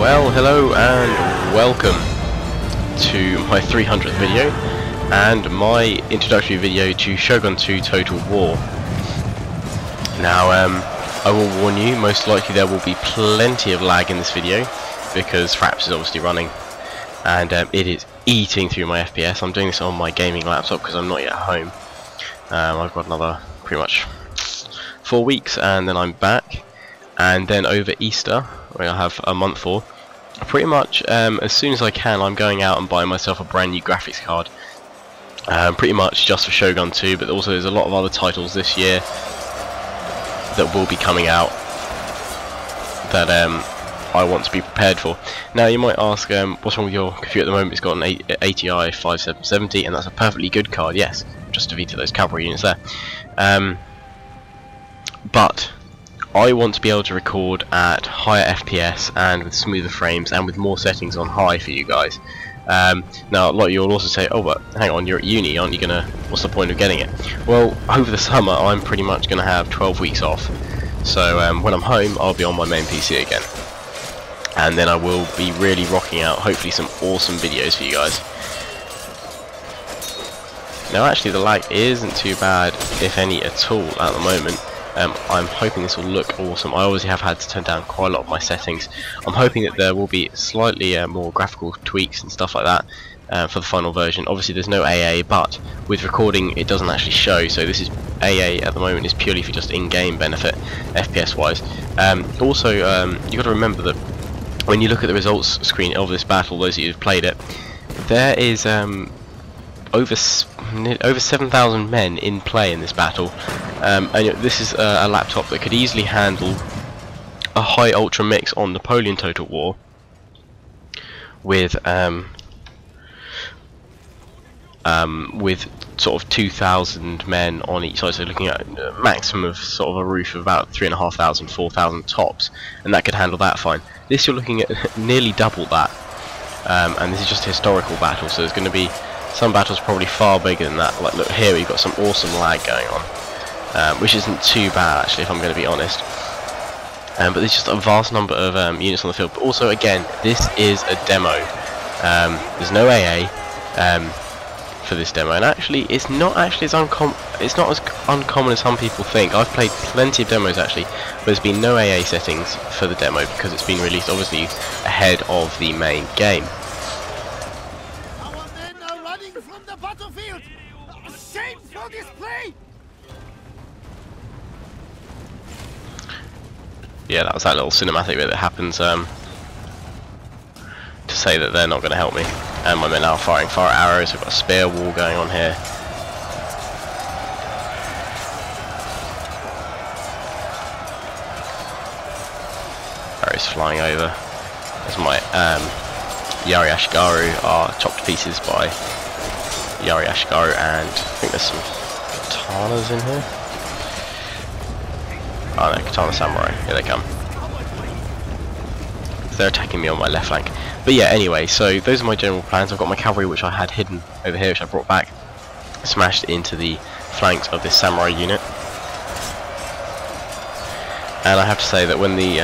Well, hello and welcome to my 300th video and my introductory video to Shogun 2 Total War. Now, I will warn you, most likely there will be plenty of lag in this video because Fraps is obviously running and it is eating through my FPS. I'm doing this on my gaming laptop because I'm not yet home. I've got another pretty much 4 weeks and then I'm back, and then over Easter, where I have a month for, pretty much as soon as I can I'm going out and buying myself a brand new graphics card, pretty much just for Shogun 2, but also there's a lot of other titles this year that will be coming out that I want to be prepared for. Now you might ask, what's wrong with your computer at the moment? It's got an ATI 5770 and that's a perfectly good card, yes, just to veto those cavalry units there. But I want to be able to record at higher FPS and with smoother frames and with more settings on high for you guys. Now a lot of you will also say, oh but hang on, you're at uni, aren't you gonna, what's the point of getting it? Well, over the summer I'm pretty much gonna have 12 weeks off, so when I'm home I'll be on my main PC again, and then I will be really rocking out hopefully some awesome videos for you guys. Now actually the lag isn't too bad, if any at all, at the moment. I'm hoping this will look awesome. I obviously have had to turn down quite a lot of my settings. I'm hoping that there will be slightly more graphical tweaks and stuff like that for the final version. Obviously there's no AA, but with recording it doesn't actually show, so this is AA at the moment is purely for just in-game benefit, FPS wise. Also you've got to remember that when you look at the results screen of this battle, those of you who've played it, there is over 7,000 men in play in this battle, and this is a laptop that could easily handle a high ultra mix on Napoleon Total War with sort of 2,000 men on each side, so looking at a maximum of sort of a roof of about 3,500, 4,000 tops, and that could handle that fine. This you're looking at nearly double that, and this is just a historical battle, so there's going to be some battles probably far bigger than that. Like look here, we've got some awesome lag going on, which isn't too bad actually if I'm going to be honest. But there's just a vast number of units on the field. But also again, this is a demo. There's no AA for this demo, and actually it's not actually as uncommon as some people think. I've played plenty of demos actually, but there's been no AA settings for the demo because it's been released obviously ahead of the main game. From the battlefield! Shameful display! Yeah, that was that little cinematic bit that happens to say that they're not going to help me. And my men are firing fire arrows. We've got a spear wall going on here. Arrows flying over. As my Yari Ashigaru are chopped to pieces by Yari Ashigaru, and I think there's some katanas in here. Oh no, katana samurai, here they come. They're attacking me on my left flank. But yeah, anyway, so those are my general plans. I've got my cavalry which I had hidden over here, which I brought back, smashed into the flanks of this samurai unit. And I have to say that when the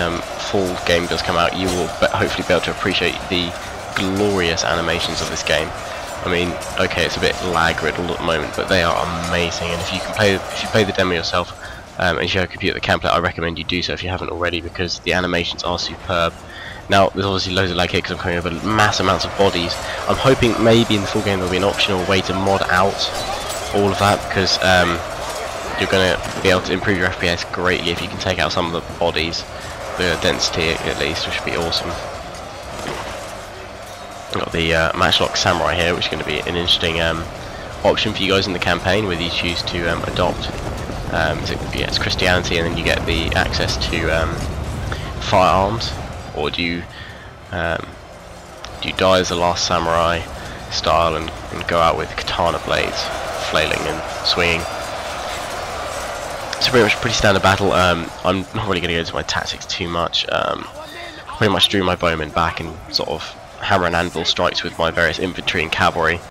full game does come out, you will hopefully be able to appreciate the glorious animations of this game. I mean, okay, it's a bit lag riddled at the moment, but they are amazing. And if you play the demo yourself, and if you have a computer that can play, I recommend you do so if you haven't already, because the animations are superb. Now, there's obviously loads of lag here because I'm coming over mass amounts of bodies. I'm hoping maybe in the full game there'll be an optional way to mod out all of that, because you're going to be able to improve your FPS greatly if you can take out some of the bodies, the density at least, which would be awesome. I've got the matchlock samurai here, which is going to be an interesting option for you guys in the campaign, whether you choose to adopt it's Christianity and then you get the access to firearms, or do you die as the last samurai style and go out with katana blades flailing and swinging. So pretty much a pretty standard battle. I'm not really going to go into my tactics too much. Pretty much drew my bowmen back and sort of hammer and anvil strikes with my various infantry and cavalry,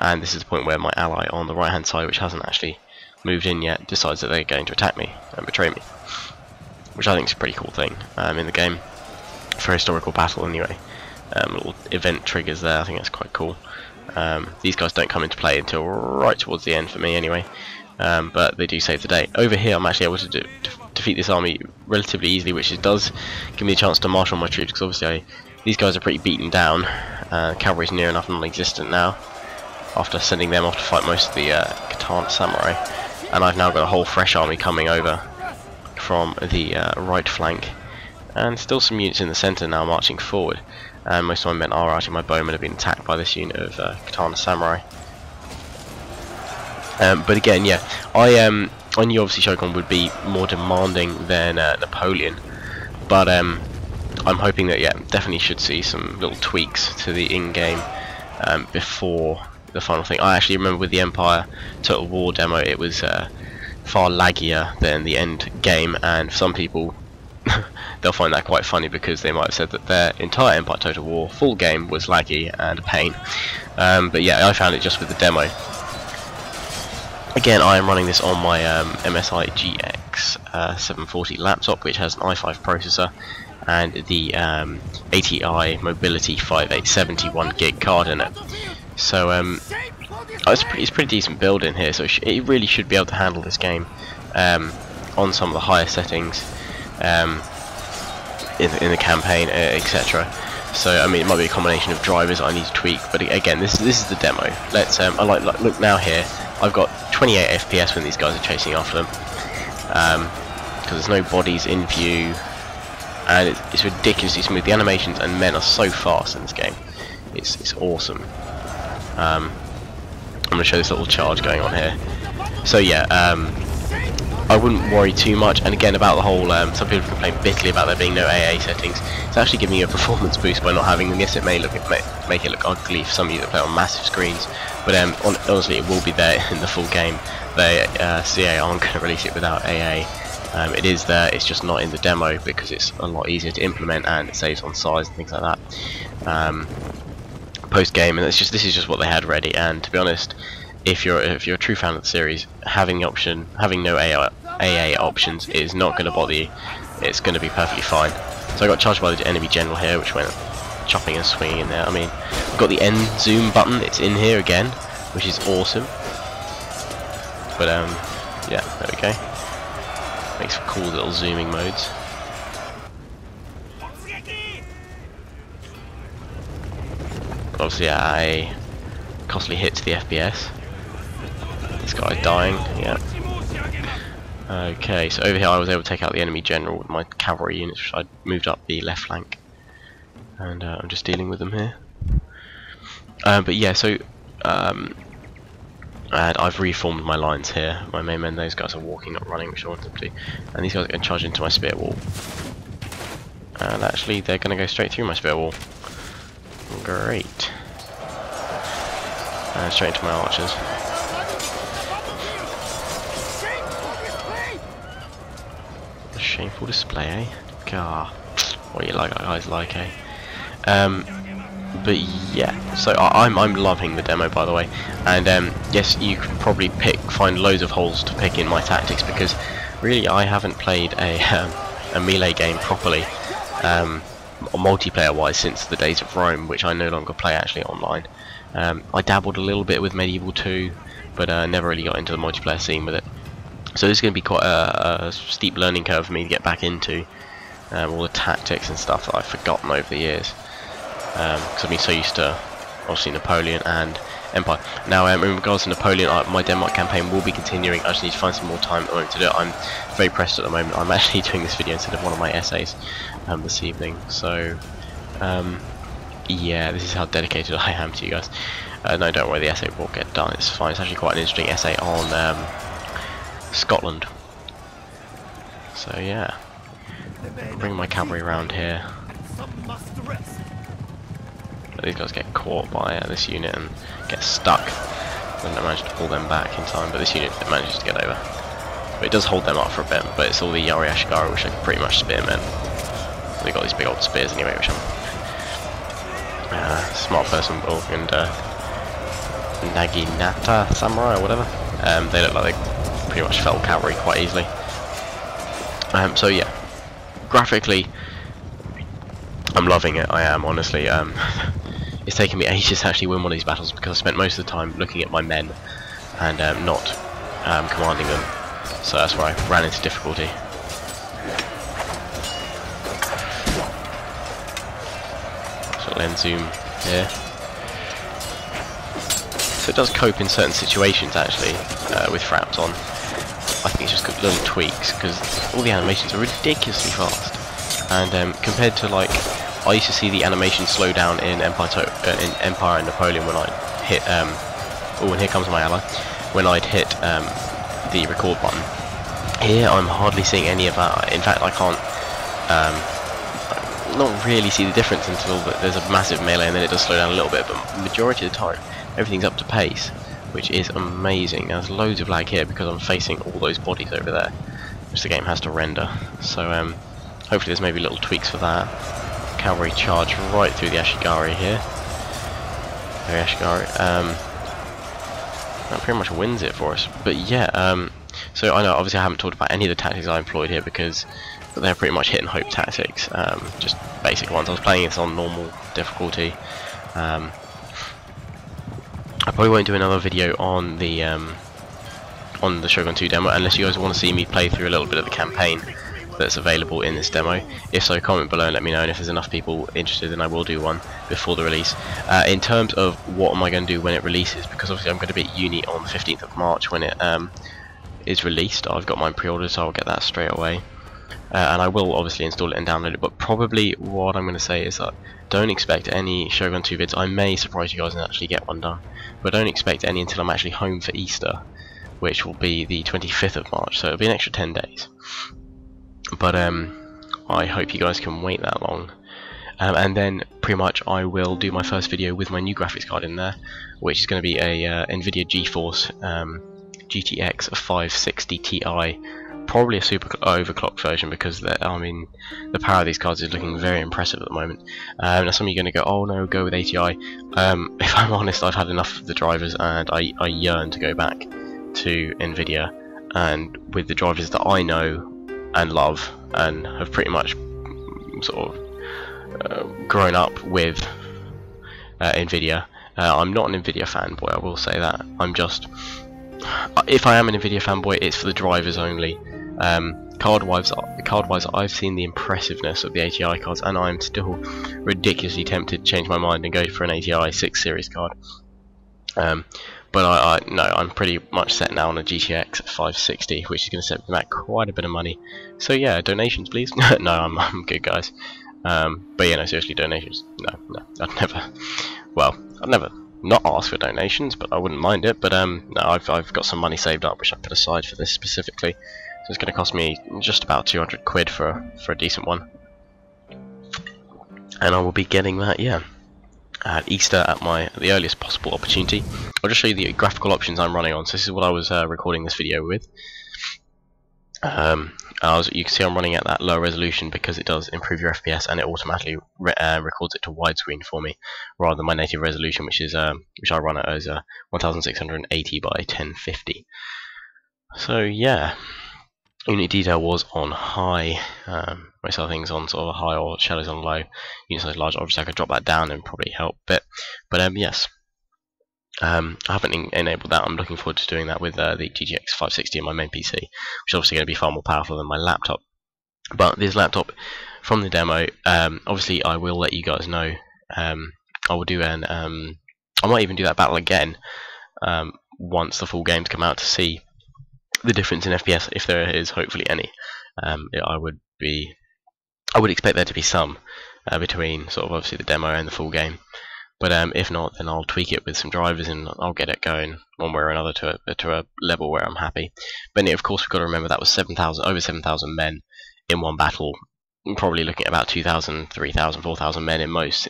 and this is the point where my ally on the right hand side, which hasn't actually moved in yet, decides that they're going to attack me and betray me, which I think is a pretty cool thing in the game. for historical battle anyway. Little event triggers there, I think that's quite cool. These guys don't come into play until right towards the end for me anyway, but they do save the day. Over here I'm actually able to defeat this army relatively easily, which it does give me a chance to marshal my troops, because obviously these guys are pretty beaten down. Cavalry's near enough non-existent now, after sending them off to fight most of the Katana samurai, and I've now got a whole fresh army coming over from the right flank, and still some units in the centre now marching forward. And most of my men are actually, my bowmen have been attacked by this unit of Katana samurai. But again, yeah, I knew obviously Shogun would be more demanding than Napoleon, but I'm hoping that, yeah, definitely should see some little tweaks to the in-game before the final thing. I actually remember with the Empire Total War demo, it was far laggier than the end game, and for some people they'll find that quite funny, because they might have said that their entire Empire Total War full game was laggy and a pain. But yeah, I found it just with the demo. Again, I am running this on my MSI GX 740 laptop, which has an i5 processor and the ATI Mobility 5870 1GB card in it. So it's pretty decent build in here, so it really should be able to handle this game on some of the higher settings in the campaign, etc. So I mean, it might be a combination of drivers I need to tweak, but again, this is the demo. Let's look now here. I've got 28 FPS when these guys are chasing after them, because there's no bodies in view, and it's ridiculously smooth. The animations and men are so fast in this game. It's awesome. I'm going to show this little charge going on here. So yeah, I wouldn't worry too much. And again, about the whole, some people complain bitterly about there being no AA settings. It's actually giving you a performance boost by not having them. Yes, it may make it look ugly for some of you that play on massive screens, but honestly, it will be there in the full game. They CA aren't going to release it without AA. It is there, it's just not in the demo, because it's a lot easier to implement and it saves on size and things like that. Post game, and this is just what they had ready. And to be honest, if you're a true fan of the series, having no AA options is not going to bother you. It's going to be perfectly fine. So I got charged by the enemy general here, which went chopping and swinging in there. I mean, we've got the end zoom button, it's in here again, which is awesome. But yeah, there we go. Makes for cool little zooming modes. Obviously a costly hit to the FPS. This guy dying, yeah. Okay, so over here I was able to take out the enemy general with my cavalry units, which I moved up the left flank. And I'm just dealing with them here. But yeah, so and I've reformed my lines here. My main men, those guys are walking, not running, which I want them to. And these guys are going to charge into my spear wall. And actually, they're going to go straight through my spear wall. Great. And straight into my archers. A shameful display, eh? Gah. What you like, guys like, eh? But yeah, so I'm loving the demo, by the way. And yes, you can probably find loads of holes to pick in my tactics, because really I haven't played a melee game properly, multiplayer wise, since the days of Rome, which I no longer play actually online. I dabbled a little bit with Medieval 2, but never really got into the multiplayer scene with it. So this is going to be quite a steep learning curve for me to get back into all the tactics and stuff that I've forgotten over the years, because I've been so used to obviously Napoleon and Empire. Now in regards to Napoleon, my Denmark campaign will be continuing. I just need to find some more time at the moment to do it. I'm very pressed at the moment. I'm actually doing this video instead of one of my essays this evening, so yeah, this is how dedicated I am to you guys. No, don't worry, the essay will get done, it's fine. It's actually quite an interesting essay on Scotland. So yeah, bring my cavalry around here. But these guys get caught by this unit and get stuck. I don't manage to pull them back in time, but this unit manages to get over. But it does hold them up for a bit, but it's all the Yari Ashigara, which are pretty much spearmen. So they've got these big old spears anyway, which I'm smart person and Naginata Samurai or whatever. They look like they pretty much fell cavalry quite easily. So yeah, graphically I'm loving it. I am, honestly. It's taken me ages to actually win one of these battles because I spent most of the time looking at my men and not commanding them. So that's where I ran into difficulty. So lens zoom here. So it does cope in certain situations actually with fraps on. I think it's just got little tweaks because all the animations are ridiculously fast. And compared to, like, I used to see the animation slow down in Empire and Napoleon when I'd hit oh, and here comes my ally, when I'd hit the record button. Here I'm hardly seeing any of that. In fact, I can't not really see the difference until there's a massive melee and then it does slow down a little bit, but the majority of the time everything's up to pace, which is amazing. There's loads of lag here because I'm facing all those bodies over there, which the game has to render. So hopefully there's maybe little tweaks for that. Cavalry charge right through the Ashigari here. Very Ashigari. That pretty much wins it for us. But yeah, so I know obviously I haven't talked about any of the tactics I employed here because they're pretty much hit and hope tactics, just basic ones. I was playing this on normal difficulty. I probably won't do another video on the Shogun 2 demo unless you guys want to see me play through a little bit of the campaign that's available in this demo. If so, comment below and let me know, and if there's enough people interested then I will do one before the release. In terms of what am I going to do when it releases, because obviously I'm going to be at uni on the 15th of March when it is released. I've got mine pre-ordered, so I'll get that straight away. And I will obviously install it and download it, but probably what I'm going to say is that don't expect any Shogun 2 vids. I may surprise you guys and actually get one done, but don't expect any until I'm actually home for Easter, which will be the 25th of March, so it'll be an extra 10 days. But I hope you guys can wait that long. And then pretty much I will do my first video with my new graphics card in there, which is going to be a NVIDIA GeForce GTX 560 Ti. Probably a super overclocked version because I mean the power of these cards is looking very impressive at the moment. Now some of you are going to go, oh no, go with ATI. If I'm honest, I've had enough of the drivers and I yearn to go back to NVIDIA, and with the drivers that I know and love and have pretty much sort of grown up with NVIDIA. I'm not an NVIDIA fanboy, I will say that. I'm just, if I am an NVIDIA fanboy, it's for the drivers only. Card-wise, I've seen the impressiveness of the ATI cards, and I'm still ridiculously tempted to change my mind and go for an ATI 6 series card. But no, I'm pretty much set now on a GTX 560, which is going to set me back quite a bit of money. So yeah, donations please. No, I'm good, guys. But yeah, no, seriously, donations. No, I'd never not ask for donations, but I wouldn't mind it. But no, I've got some money saved up, which I put aside for this specifically. So it's going to cost me just about 200 quid for a decent one, and I will be getting that, yeah, at Easter at the earliest possible opportunity. I'll just show you the graphical options I'm running on. So this is what I was recording this video with. You can see I'm running at that low resolution because it does improve your FPS and it automatically records it to widescreen for me, rather than my native resolution, which I run at as 1680 by 1050. So yeah, unit detail was on high. Most other things on sort of a high, or shadows on low. Unit size large. Obviously I could drop that down and probably help a bit. But yes. I haven't enabled that. I'm looking forward to doing that with the GTX 560 on my main PC, which is obviously going to be far more powerful than my laptop. But this laptop, from the demo, obviously I will let you guys know. I will do I might even do that battle again once the full games come out to see the difference in FPS, if there is hopefully any. I would expect there to be some between sort of obviously the demo and the full game. But if not, then I'll tweak it with some drivers and I'll get it going one way or another to a level where I'm happy. But of course, we've got to remember that was over 7,000 men in one battle. I'm probably looking at about 2,000, 3,000, 4,000 men in most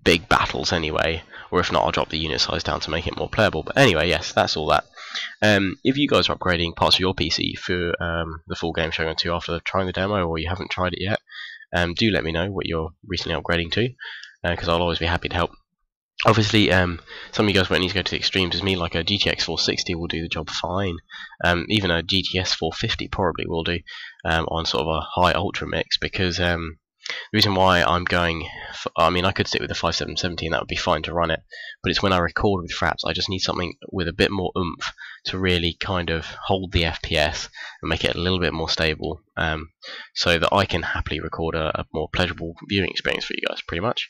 big battles anyway. Or if not, I'll drop the unit size down to make it more playable. But anyway, yes, that's all that. If you guys are upgrading parts of your PC for the full game Shogun 2 after trying the demo, or you haven't tried it yet, do let me know what you're recently upgrading to, because I'll always be happy to help. Obviously, some of you guys won't need to go to the extremes as me, like a GTX 460 will do the job fine. Even a GTS 450 probably will do on sort of a high ultra mix, because the reason why I'm going, I mean, I could stick with the 5770 and that would be fine to run it, but it's when I record with fraps, I just need something with a bit more oomph to really kind of hold the FPS and make it a little bit more stable, so that I can happily record a more pleasurable viewing experience for you guys, pretty much.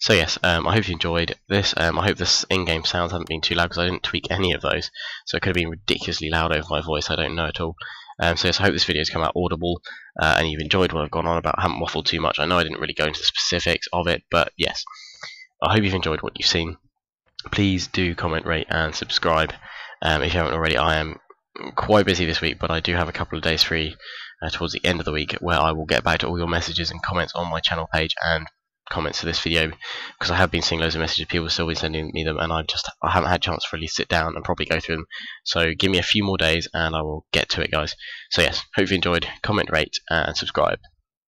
So yes, I hope you enjoyed this. I hope this in-game sounds haven't been too loud, because I didn't tweak any of those, so it could have been ridiculously loud over my voice, I don't know at all. So yes, I hope this video has come out audible, and you've enjoyed what I've gone on about. I haven't waffled too much. I know I didn't really go into the specifics of it, but yes, I hope you've enjoyed what you've seen. Please do comment, rate, and subscribe. If you haven't already. I am quite busy this week, but I do have a couple of days free towards the end of the week, where I will get back to all your messages and comments on my channel page and comments to this video, because I have been seeing loads of messages, people have still been sending me them, and I haven't had a chance to really sit down and probably go through them. So give me a few more days and I will get to it, guys. So yes, hope you enjoyed. Comment, rate, and subscribe.